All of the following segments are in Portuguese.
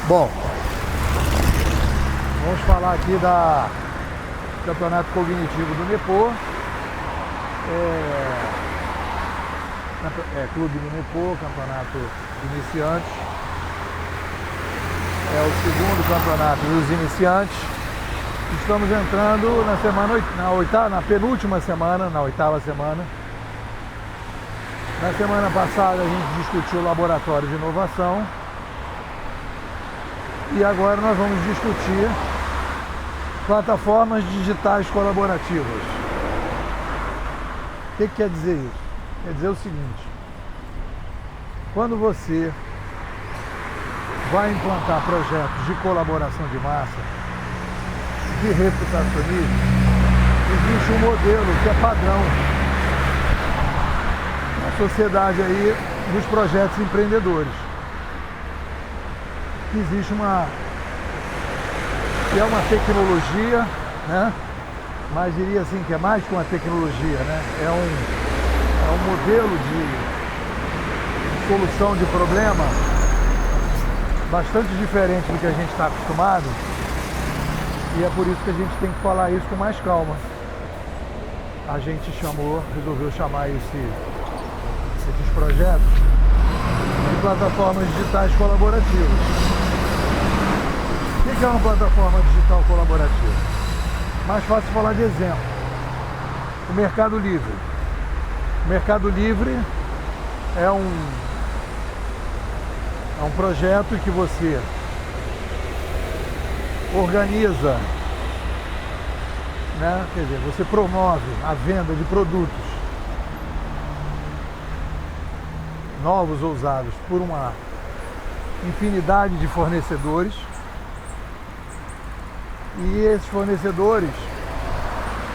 Bom, vamos falar aqui da Campeonato Cognitivo do Nepô. Clube do Nepô, campeonato de iniciantes. É o segundo campeonato dos iniciantes. Estamos entrando na penúltima semana, na oitava semana. Na semana passada a gente discutiu o laboratório de inovação. E agora nós vamos discutir plataformas digitais colaborativas. O que quer dizer isso? Quer dizer o seguinte: quando você vai implantar projetos de colaboração de massa, de reputacionismo, existe um modelo que é padrão na sociedade aí, nos projetos empreendedores. Existe uma tecnologia, né? Mas diria assim que é mais que uma tecnologia, né? É um modelo de solução de problema bastante diferente do que a gente está acostumado, e é por isso que a gente tem que falar isso com mais calma. A gente resolveu chamar esses projetos de plataformas digitais colaborativas. O que é uma plataforma digital colaborativa? Mais fácil falar de exemplo. O Mercado Livre. O Mercado Livre é um projeto que você organiza, né? Quer dizer, você promove a venda de produtos novos ou usados por uma infinidade de fornecedores. E esses fornecedores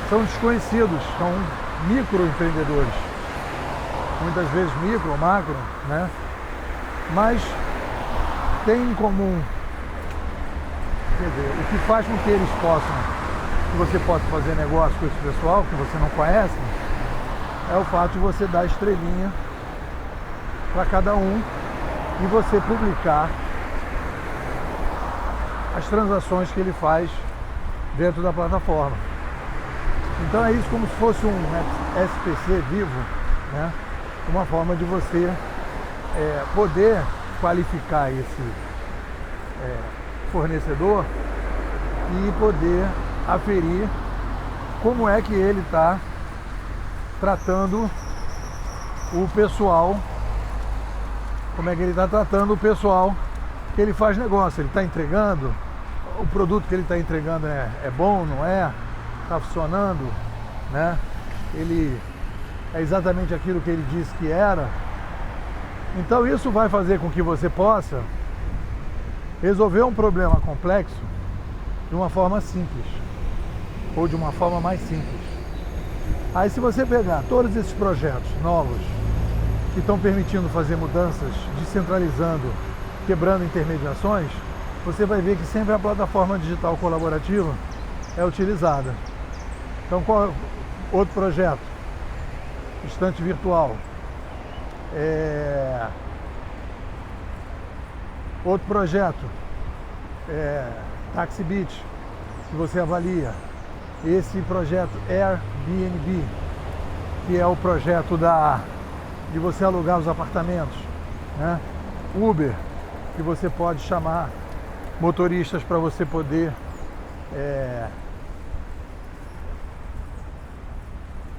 são desconhecidos, são microempreendedores, muitas vezes micro ou macro, né? Mas tem em comum, quer dizer, o que faz com que eles que você possa fazer negócio com esse pessoal que você não conhece, é o fato de você dar estrelinha para cada um e você publicar as transações que ele faz dentro da plataforma. Então é isso, como se fosse um SPC vivo, né? Uma forma de você poder qualificar esse fornecedor e poder aferir como é que ele está tratando o pessoal, que ele faz negócio. Ele está entregando, o produto que ele está entregando é bom, não é? Está funcionando, né? Ele é exatamente aquilo que ele disse que era. Então isso vai fazer com que você possa resolver um problema complexo de uma forma simples, ou de uma forma mais simples. Aí, se você pegar todos esses projetos novos que estão permitindo fazer mudanças, descentralizando, quebrando intermediações, você vai ver que sempre a plataforma digital colaborativa é utilizada. Então, qual é outro projeto? Estante virtual. Outro projeto TaxiBit, que você avalia. Esse projeto Airbnb, que é o projeto de você alugar os apartamentos, né? Uber, que você pode chamar motoristas para você poder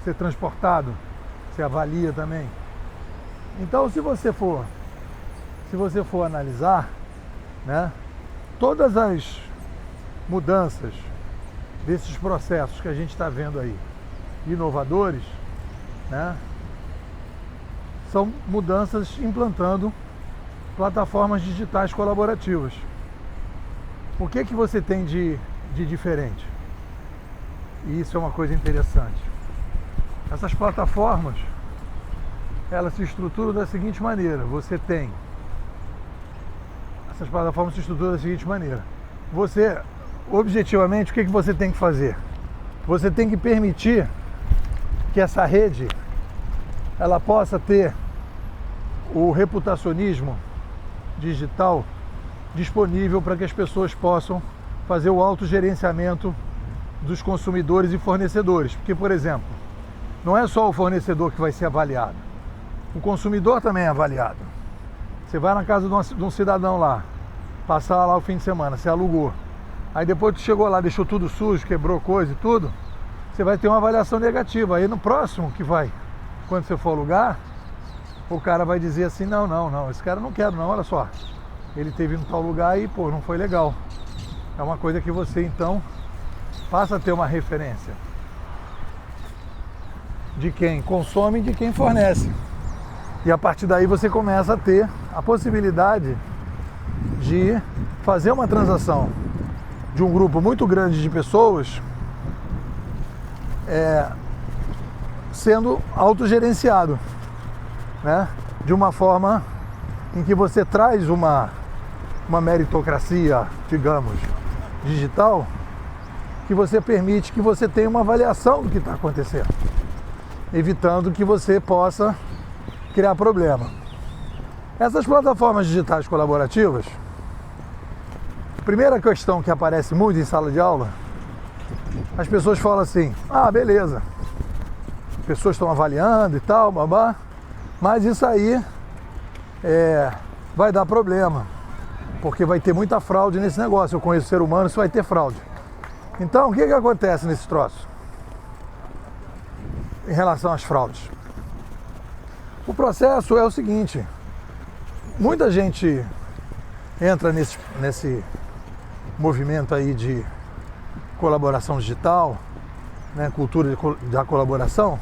ser transportado, você avalia também. Então, se você for analisar, né, todas as mudanças desses processos que a gente está vendo aí, inovadores, né, são mudanças implantando plataformas digitais colaborativas. O que você tem de diferente? E isso é uma coisa interessante. Essas plataformas, elas se estruturam da seguinte maneira. Essas plataformas se estruturam da seguinte maneira. Objetivamente, o que você tem que fazer? Você tem que permitir que essa rede ela possa ter o reputacionismo digital disponível para que as pessoas possam fazer o autogerenciamento dos consumidores e fornecedores. Porque, por exemplo, não é só o fornecedor que vai ser avaliado, o consumidor também é avaliado. Você vai na casa de um cidadão lá, passar lá o fim de semana, você alugou. Aí depois que chegou lá, deixou tudo sujo, quebrou coisa e tudo, você vai ter uma avaliação negativa. Aí no próximo que vai, quando você for alugar, o cara vai dizer assim, não, esse cara não quero não, olha só. Ele teve em tal lugar e, pô, não foi legal. É uma coisa que você, então, passa a ter uma referência de quem consome e de quem fornece. E a partir daí você começa a ter a possibilidade de fazer uma transação de um grupo muito grande de pessoas sendo autogerenciado, né? De uma forma em que você traz uma meritocracia, digamos, digital, que você permite que você tenha uma avaliação do que está acontecendo, evitando que você possa criar problema. Essas plataformas digitais colaborativas, a primeira questão que aparece muito em sala de aula, as pessoas falam assim, beleza, as pessoas estão avaliando e tal, babá, mas isso aí vai dar problema, porque vai ter muita fraude nesse negócio. Eu conheço ser humano, isso vai ter fraude. Então, o que acontece nesse troço? Em relação às fraudes. O processo é o seguinte, muita gente entra nesse movimento aí de colaboração digital, né, cultura da colaboração,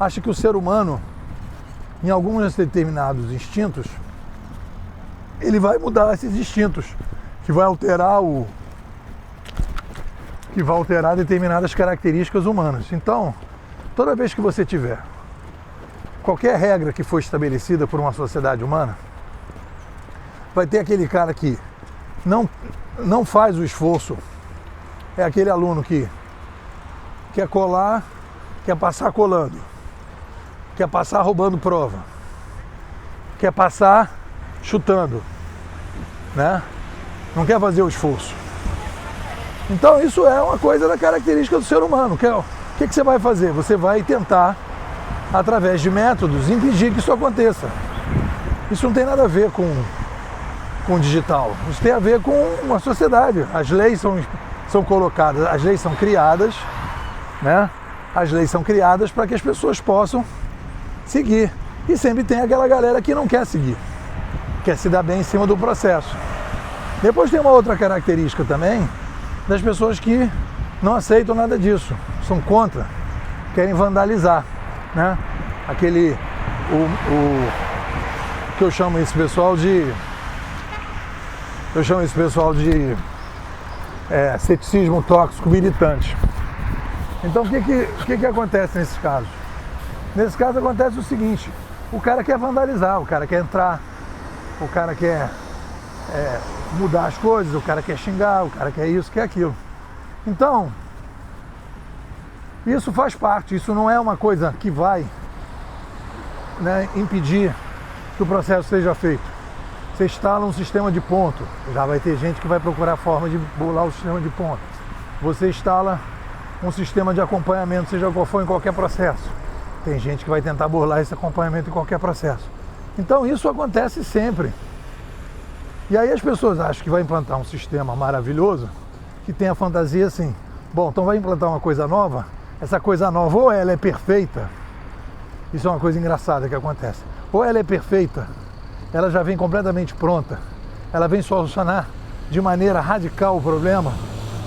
acha que o ser humano, em alguns determinados instintos, ele vai mudar esses instintos, que vai alterar determinadas características humanas. Então, toda vez que você tiver qualquer regra que for estabelecida por uma sociedade humana, vai ter aquele cara que não faz o esforço, é aquele aluno que quer colar, quer passar colando, quer passar roubando prova, quer passar chutando, né? Não quer fazer o esforço. Então isso é uma coisa da característica do ser humano. O que você vai fazer? Você vai tentar, através de métodos, impedir que isso aconteça. Isso não tem nada a ver com o digital. Isso tem a ver com uma sociedade. As leis são colocadas, as leis são criadas, né? As leis são criadas para que as pessoas possam seguir. E sempre tem aquela galera que não quer seguir, quer se dar bem em cima do processo. Depois tem uma outra característica também, das pessoas que não aceitam nada disso, são contra, querem vandalizar, né? Que eu chamo esse pessoal de ceticismo tóxico militante. Então o que acontece nesses casos? Nesse caso acontece o seguinte, o cara quer vandalizar, o cara quer entrar, o cara quer mudar as coisas, o cara quer xingar, o cara quer isso, quer aquilo. Então, isso faz parte, isso não é uma coisa que vai, né, impedir que o processo seja feito. Você instala um sistema de ponto, já vai ter gente que vai procurar forma de burlar o sistema de ponto. Você instala um sistema de acompanhamento, seja qual for, em qualquer processo. Tem gente que vai tentar burlar esse acompanhamento em qualquer processo. Então isso acontece sempre. E aí as pessoas acham que vai implantar um sistema maravilhoso, que tem a fantasia assim, bom, então vai implantar uma coisa nova, essa coisa nova ou ela é perfeita, isso é uma coisa engraçada que acontece, ou ela é perfeita, ela já vem completamente pronta, ela vem solucionar de maneira radical o problema,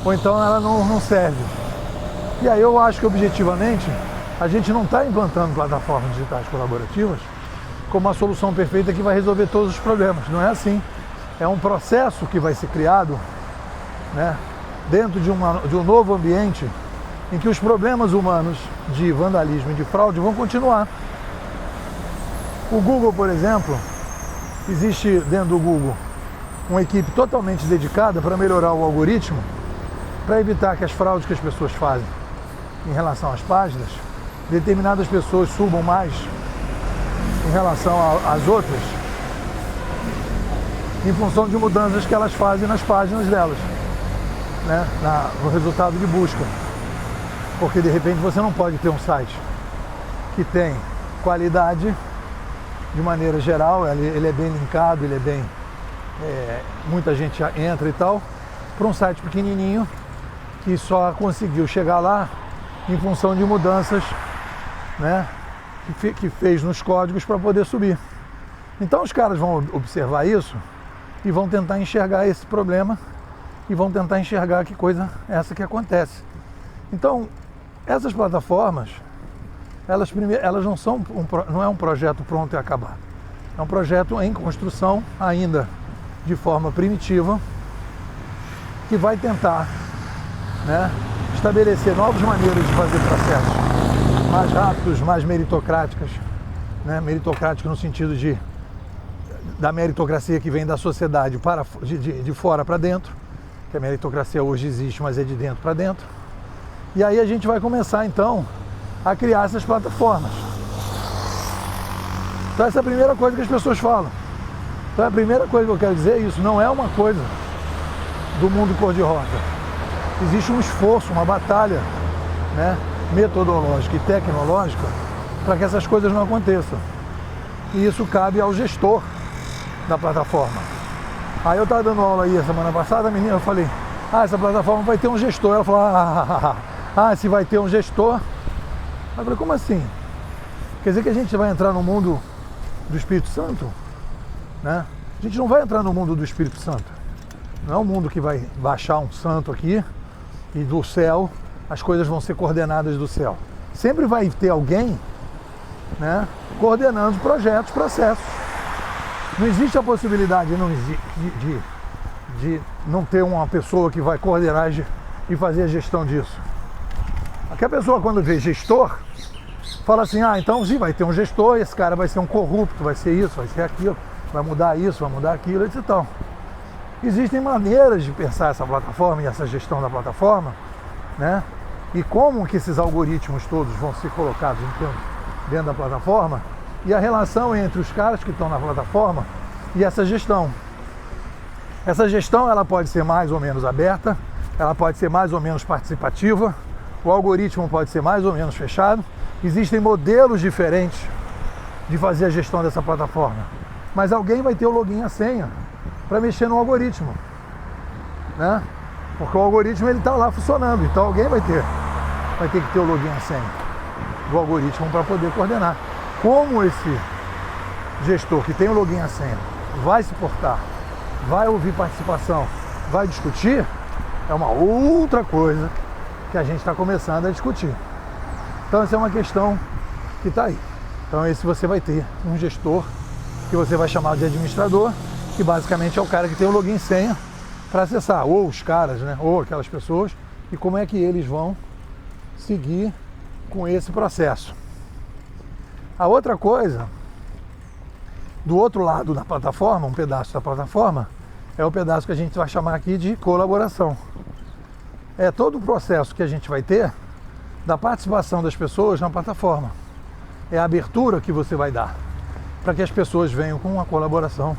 ou então ela não serve. E aí eu acho que objetivamente a gente não está implantando plataformas digitais colaborativas como uma solução perfeita que vai resolver todos os problemas, não é assim. É um processo que vai ser criado, né, dentro de um novo ambiente em que os problemas humanos de vandalismo e de fraude vão continuar. O Google, por exemplo, existe dentro do Google uma equipe totalmente dedicada para melhorar o algoritmo, para evitar que as fraudes que as pessoas fazem em relação às páginas, determinadas pessoas subam mais em relação às outras, em função de mudanças que elas fazem nas páginas delas, né? No resultado de busca. Porque de repente você não pode ter um site que tem qualidade de maneira geral, ele é bem linkado, ele é bem... muita gente entra e tal, para um site pequenininho que só conseguiu chegar lá em função de mudanças, né, que fez nos códigos para poder subir. Então os caras vão observar isso e vão tentar enxergar esse problema e vão tentar enxergar que coisa é essa que acontece. Então, essas plataformas, elas não é um projeto pronto e acabado. É um projeto em construção ainda de forma primitiva que vai tentar, né, estabelecer novas maneiras de fazer processos mais rápidos, mais meritocráticas, né, meritocráticos no sentido da meritocracia que vem da sociedade de fora para dentro, que a meritocracia hoje existe, mas é de dentro para dentro. E aí a gente vai começar então a criar essas plataformas. Então essa é a primeira coisa que as pessoas falam. Então a primeira coisa que eu quero dizer é isso, não é uma coisa do mundo cor-de-rosa. Existe um esforço, uma batalha, né, metodológica e tecnológica para que essas coisas não aconteçam. E isso cabe ao gestor da plataforma. Aí eu estava dando aula aí a semana passada, a menina, eu falei, essa plataforma vai ter um gestor. Ela falou, se vai ter um gestor. Eu falei, como assim? Quer dizer que a gente vai entrar no mundo do Espírito Santo? Né? A gente não vai entrar no mundo do Espírito Santo. Não é um mundo que vai baixar um santo aqui e do céu as coisas vão ser coordenadas do céu. Sempre vai ter alguém, né, coordenando os projetos, processos. Não existe a possibilidade de não ter uma pessoa que vai coordenar e fazer a gestão disso. Porque a pessoa, quando vê gestor, fala assim, então sim, vai ter um gestor, esse cara vai ser um corrupto, vai ser isso, vai ser aquilo, vai mudar isso, vai mudar aquilo, etc. Existem maneiras de pensar essa plataforma e essa gestão da plataforma, né? E como que esses algoritmos todos vão ser colocados dentro da plataforma e a relação entre os caras que estão na plataforma e essa gestão. Essa gestão ela pode ser mais ou menos aberta, ela pode ser mais ou menos participativa, o algoritmo pode ser mais ou menos fechado. Existem modelos diferentes de fazer a gestão dessa plataforma, mas alguém vai ter o login e a senha para mexer no algoritmo, né? Porque o algoritmo ele está lá funcionando, então alguém vai ter que ter o login e a senha do algoritmo para poder coordenar. Como esse gestor que tem o login e a senha vai se portar, vai ouvir participação, vai discutir, é uma outra coisa que a gente está começando a discutir. Então essa é uma questão que está aí. Então esse você vai ter um gestor que você vai chamar de administrador, que basicamente é o cara que tem o login e senha para acessar, ou os caras, né, ou aquelas pessoas, e como é que eles vão seguir com esse processo. A outra coisa, do outro lado da plataforma, um pedaço da plataforma, é o pedaço que a gente vai chamar aqui de colaboração. É todo o processo que a gente vai ter da participação das pessoas na plataforma. É a abertura que você vai dar para que as pessoas venham com uma colaboração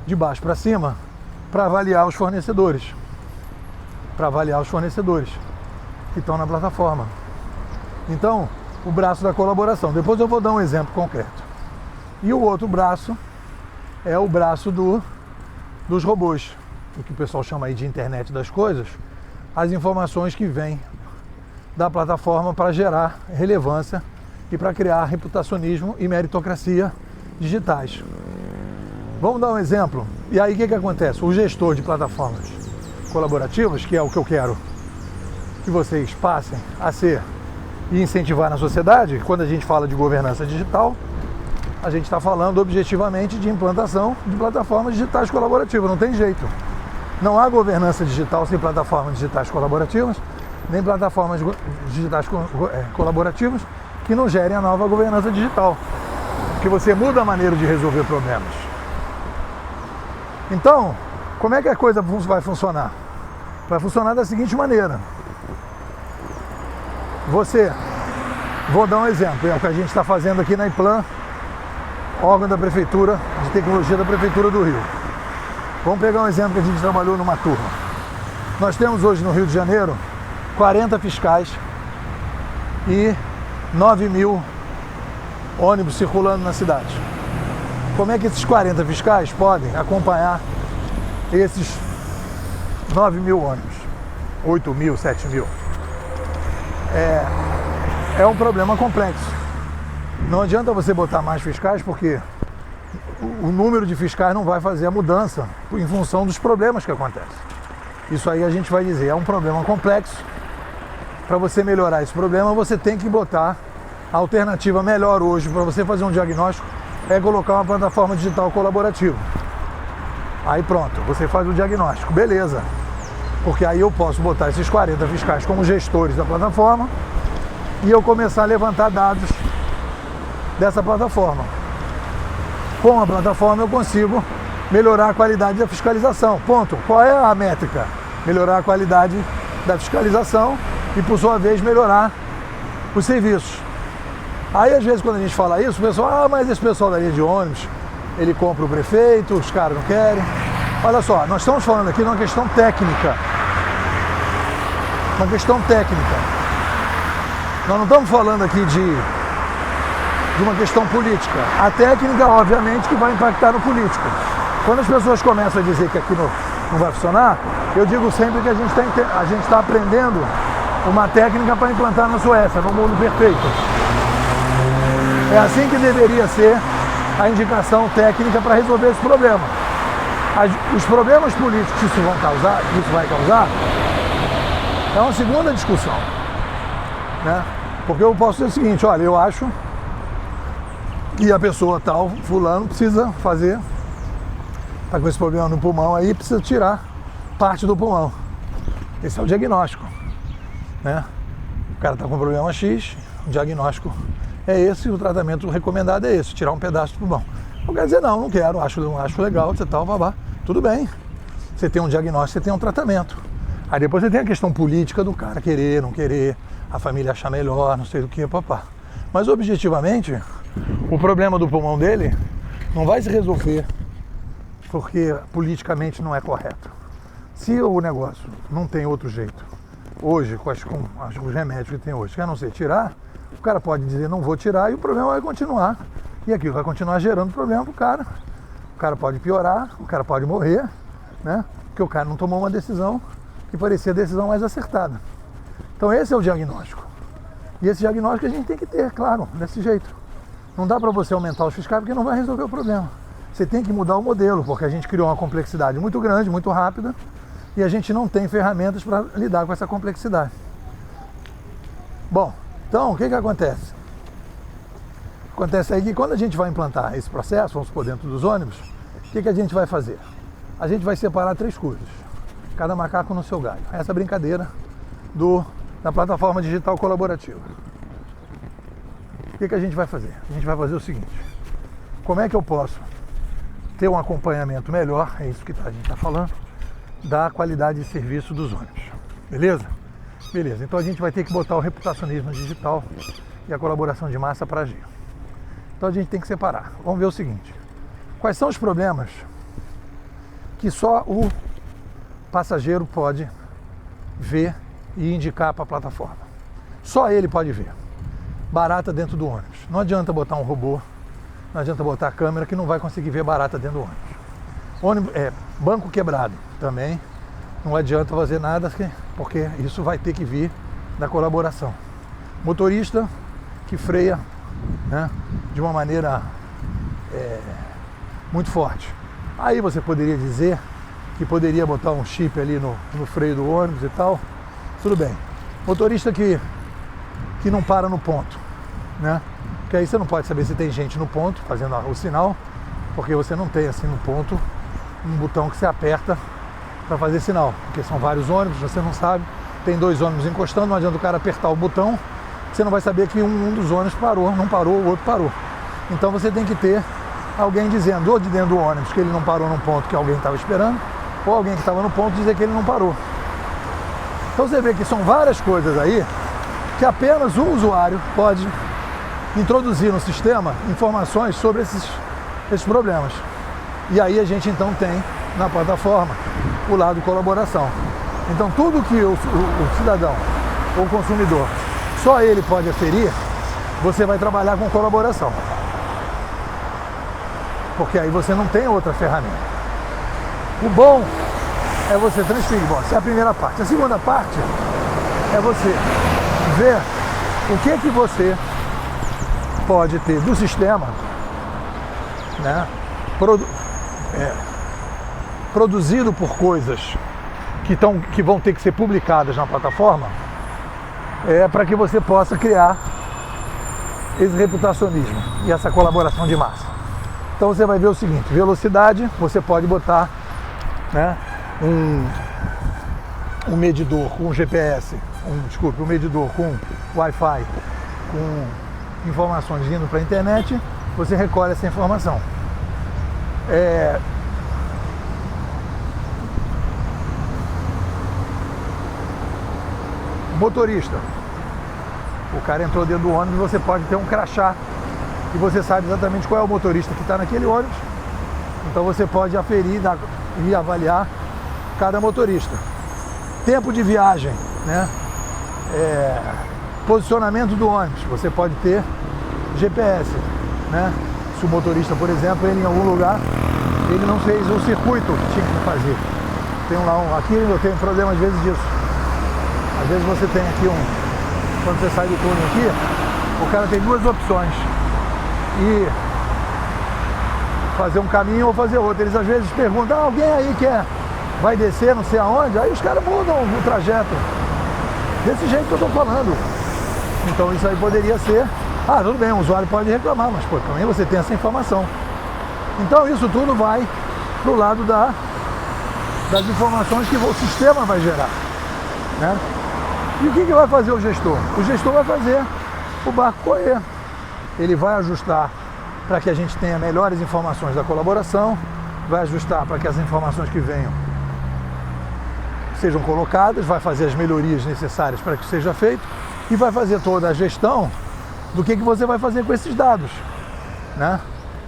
de baixo para cima para avaliar os fornecedores. Que estão na plataforma. Então, o braço da colaboração. Depois eu vou dar um exemplo concreto. E o outro braço é o braço dos robôs, o que o pessoal chama aí de internet das coisas, as informações que vêm da plataforma para gerar relevância e para criar reputacionismo e meritocracia digitais. Vamos dar um exemplo. E aí o que acontece? O gestor de plataformas colaborativas, que é o que eu quero que vocês passem a ser e incentivar na sociedade, quando a gente fala de governança digital, a gente está falando objetivamente de implantação de plataformas digitais colaborativas, não tem jeito. Não há governança digital sem plataformas digitais colaborativas, nem plataformas digitais colaborativas que não gerem a nova governança digital, que você muda a maneira de resolver problemas. Então, como é que a coisa vai funcionar? Vai funcionar da seguinte maneira. Vou dar um exemplo, é o que a gente está fazendo aqui na IPLAN, órgão da Prefeitura, de Tecnologia da Prefeitura do Rio. Vamos pegar um exemplo que a gente trabalhou numa turma. Nós temos hoje no Rio de Janeiro 40 fiscais e 9.000 ônibus circulando na cidade. Como é que esses 40 fiscais podem acompanhar esses 9.000 ônibus? 8.000, 7.000? É um problema complexo. Não adianta você botar mais fiscais, porque o número de fiscais não vai fazer a mudança em função dos problemas que acontecem. Isso aí a gente vai dizer, é um problema complexo. Para você melhorar esse problema, você tem que botar a alternativa melhor hoje para você fazer um diagnóstico, é colocar uma plataforma digital colaborativa. Aí pronto, você faz o diagnóstico, beleza. Porque aí eu posso botar esses 40 fiscais como gestores da plataforma e eu começar a levantar dados dessa plataforma. Com a plataforma eu consigo melhorar a qualidade da fiscalização. Ponto. Qual é a métrica? Melhorar a qualidade da fiscalização e, por sua vez, melhorar os serviços. Aí, às vezes, quando a gente fala isso, o pessoal, mas esse pessoal da linha de ônibus, ele compra o prefeito, os caras não querem. Olha só, nós estamos falando aqui de uma questão técnica. Uma questão técnica. Nós não estamos falando aqui de uma questão política. A técnica, obviamente, que vai impactar no político. Quando as pessoas começam a dizer que aqui não vai funcionar, eu digo sempre que a gente está aprendendo uma técnica para implantar na Suécia, no mundo perfeito. É assim que deveria ser a indicação técnica para resolver esse problema. Os problemas políticos que isso vai causar é uma segunda discussão, né? Porque eu posso dizer o seguinte, olha, eu acho que a pessoa tal, fulano, precisa fazer, está com esse problema no pulmão aí, precisa tirar parte do pulmão. Esse é o diagnóstico, né? O cara está com problema X, o diagnóstico é esse, o tratamento recomendado é esse, tirar um pedaço do pulmão. Eu quero dizer, não quero, acho legal, você tal, babá. Tudo bem. Você tem um diagnóstico, você tem um tratamento. Aí depois você tem a questão política do cara querer, não querer, a família achar melhor, não sei do que, papá. Mas objetivamente, o problema do pulmão dele não vai se resolver porque politicamente não é correto. Se o negócio não tem outro jeito, hoje, com os remédios que tem hoje, que a não ser tirar, o cara pode dizer não vou tirar e o problema vai continuar. E aquilo vai continuar gerando problema pro cara. O cara pode piorar, o cara pode morrer, né? Porque o cara não tomou uma decisão que parecia a decisão mais acertada. Então esse é o diagnóstico. E esse diagnóstico a gente tem que ter, claro, desse jeito. Não dá para você aumentar os fiscais porque não vai resolver o problema. Você tem que mudar o modelo, porque a gente criou uma complexidade muito grande, muito rápida, e a gente não tem ferramentas para lidar com essa complexidade. Bom, então o que acontece? Acontece aí que quando a gente vai implantar esse processo, vamos supor, dentro dos ônibus, o que a gente vai fazer? A gente vai separar 3 coisas, cada macaco no seu galho. Essa brincadeira da plataforma digital colaborativa. O que a gente vai fazer? A gente vai fazer o seguinte, como é que eu posso ter um acompanhamento melhor, é isso que a gente está falando, da qualidade de serviço dos ônibus, beleza? Beleza, então a gente vai ter que botar o reputacionismo digital e a colaboração de massa para agir. Então a gente tem que separar. Vamos ver o seguinte, quais são os problemas que só o passageiro pode ver e indicar para a plataforma. Só ele pode ver. Barata dentro do ônibus. Não adianta botar um robô, não adianta botar a câmera que não vai conseguir ver barata dentro do ônibus. Banco quebrado também. Não adianta fazer nada porque isso vai ter que vir da colaboração. Motorista que freia, né, de uma maneira muito forte. Aí você poderia dizer que poderia botar um chip ali no freio do ônibus e tal. Tudo bem. Motorista que não para no ponto, né? Porque aí você não pode saber se tem gente no ponto fazendo o sinal, porque você não tem assim no ponto um botão que você aperta para fazer sinal, porque são vários ônibus, você não sabe, tem 2 ônibus encostando, não adianta o cara apertar o botão, você não vai saber que um dos ônibus parou, não parou, o outro parou. Então você tem que ter alguém dizendo, ou de dentro do ônibus, que ele não parou num ponto que alguém estava esperando, ou alguém que estava no ponto dizer que ele não parou. Então você vê que são várias coisas aí que apenas o usuário pode introduzir no sistema informações sobre esses problemas. E aí a gente então tem na plataforma o lado colaboração. Então tudo que o cidadão ou o consumidor, só ele pode aferir, você vai trabalhar com colaboração. Porque aí você não tem outra ferramenta. O bom é você transferir. Bom, essa é a primeira parte. A segunda parte é você ver o que você pode ter do sistema, né, produzido por coisas que vão ter que ser publicadas na plataforma, para que você possa criar esse reputacionismo e essa colaboração de massa. Então você vai ver o seguinte: velocidade, você pode botar, né, um medidor com GPS, um medidor com Wi-Fi, com informações indo para a internet, você recolhe essa informação. Motorista, o cara entrou dentro do ônibus, você pode ter um crachá e você sabe exatamente qual é o motorista que está naquele ônibus. Então você pode aferir e avaliar cada motorista. Tempo de viagem, né? Posicionamento do ônibus, você pode ter GPS, né? Se o motorista, por exemplo, ele em algum lugar, ele não fez o circuito que tinha que fazer. Aqui eu tenho problema às vezes disso. Às vezes você tem aqui quando você sai do túnel aqui, o cara tem duas opções: e fazer um caminho ou fazer outro. Eles às vezes perguntam: alguém aí vai descer não sei aonde? Aí os caras mudam o trajeto. Desse jeito que eu estou falando. Então isso aí poderia ser, tudo bem, o usuário pode reclamar, mas também você tem essa informação. Então isso tudo vai para o lado das informações que o sistema vai gerar, né? E o que vai fazer o gestor? O gestor vai fazer o barco correr. Ele vai ajustar para que a gente tenha melhores informações da colaboração, vai ajustar para que as informações que venham sejam colocadas, vai fazer as melhorias necessárias para que seja feito e vai fazer toda a gestão do que você vai fazer com esses dados, né?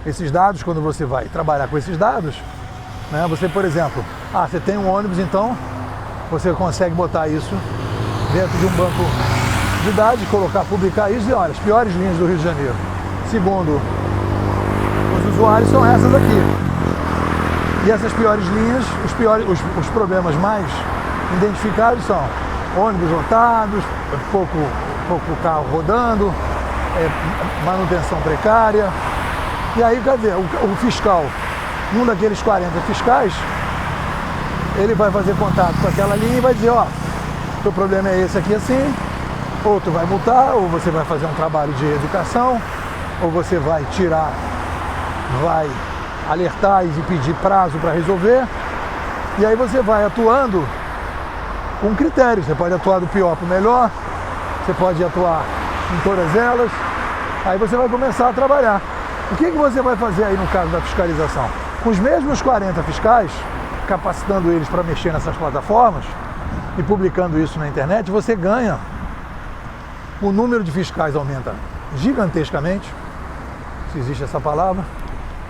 Esses dados, quando você vai trabalhar com esses dados, né? Você, por exemplo, você tem um ônibus, então você consegue botar isso dentro de um banco de dados, publicar isso e olha, as piores linhas do Rio de Janeiro, segundo os usuários, são essas aqui. E essas piores linhas, os problemas mais identificados são ônibus lotados, pouco carro rodando, manutenção precária. E aí, cadê? O fiscal, um daqueles 40 fiscais, ele vai fazer contato com aquela linha e vai dizer: teu problema é esse aqui assim, ou tu vai multar, ou você vai fazer um trabalho de educação, ou você vai alertar e pedir prazo para resolver. E aí você vai atuando com critério. Você pode atuar do pior para o melhor, você pode atuar em todas elas. Aí você vai começar a trabalhar. O que você vai fazer aí no caso da fiscalização? Com os mesmos 40 fiscais, capacitando eles para mexer nessas plataformas e publicando isso na internet, você ganha. O número de fiscais aumenta gigantescamente, se existe essa palavra,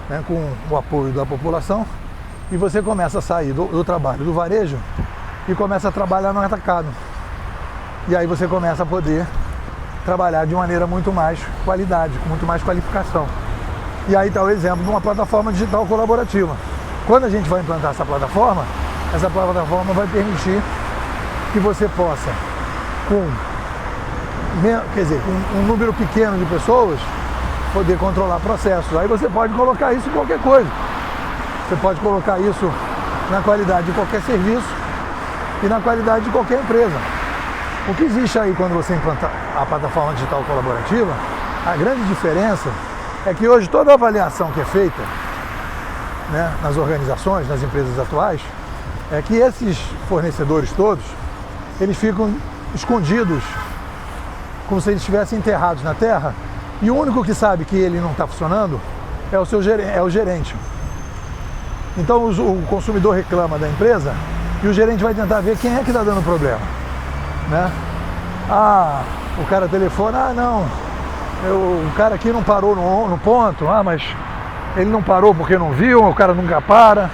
né, com o apoio da população, e você começa a sair do trabalho do varejo e começa a trabalhar no atacado. E aí você começa a poder trabalhar de maneira muito mais qualidade, com muito mais qualificação. E aí está o exemplo de uma plataforma digital colaborativa. Quando a gente vai implantar essa plataforma vai permitir que você possa, com um número pequeno de pessoas, poder controlar processos. Aí você pode colocar isso em qualquer coisa. Você pode colocar isso na qualidade de qualquer serviço e na qualidade de qualquer empresa. O que existe aí quando você implantar a plataforma digital colaborativa, a grande diferença é que hoje toda a avaliação que é feita, né, nas organizações, nas empresas atuais, é que esses fornecedores todos, eles ficam escondidos, como se eles estivessem enterrados na terra, e o único que sabe que ele não está funcionando é o gerente. Então o consumidor reclama da empresa e o gerente vai tentar ver quem é que está dando problema, né? O cara telefona: não, o cara aqui não parou no ponto, mas ele não parou porque não viu, o cara nunca para.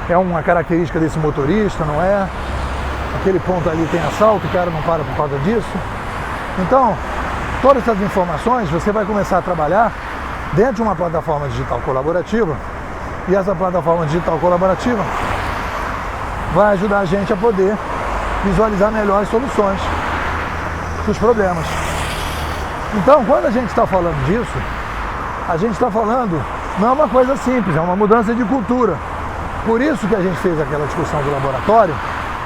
é uma característica desse motorista, não é? Aquele ponto ali tem assalto, o cara não para por causa disso. Então, todas essas informações você vai começar a trabalhar dentro de uma plataforma digital colaborativa, e essa plataforma digital colaborativa vai ajudar a gente a poder visualizar melhor as soluções dos problemas. Então, quando a gente está falando disso, a gente está falando, não é uma coisa simples, é uma mudança de cultura. Por isso que a gente fez aquela discussão do laboratório,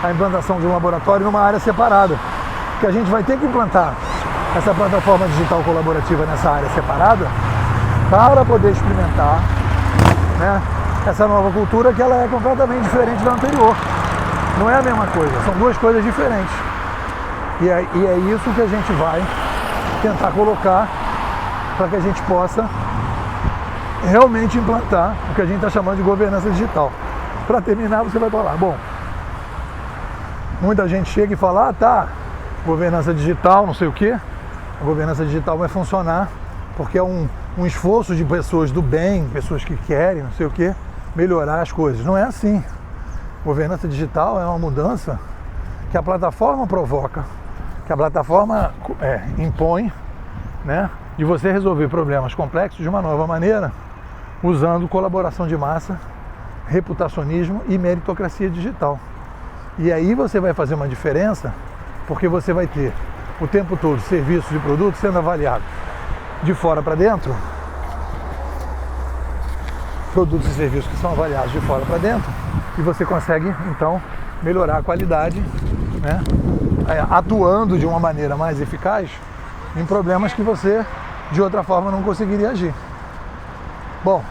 a implantação de um laboratório numa área separada, porque a gente vai ter que implantar essa plataforma digital colaborativa nessa área separada para poder experimentar, né, essa nova cultura, que ela é completamente diferente da anterior. Não é a mesma coisa, são duas coisas diferentes. E é isso que a gente vai tentar colocar para que a gente possa realmente implantar o que a gente está chamando de governança digital. Para terminar, você vai falar, bom, muita gente chega e fala, tá, governança digital, não sei o quê. A governança digital vai funcionar porque é um esforço de pessoas do bem, pessoas que querem, não sei o quê, melhorar as coisas. Não é assim. Governança digital é uma mudança que a plataforma provoca, que a plataforma impõe, né, de você resolver problemas complexos de uma nova maneira, usando colaboração de massa, reputacionismo e meritocracia digital. E aí você vai fazer uma diferença, porque você vai ter o tempo todo serviços e produtos sendo avaliados de fora para dentro, produtos e serviços que são avaliados de fora para dentro, e você consegue então melhorar a qualidade, né, atuando de uma maneira mais eficaz em problemas que você de outra forma não conseguiria agir. Bom,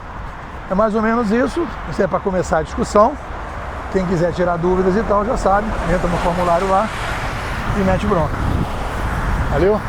é mais ou menos isso. Isso é para começar a discussão. Quem quiser tirar dúvidas e tal já sabe, entra no formulário lá e mete bronca. Valeu?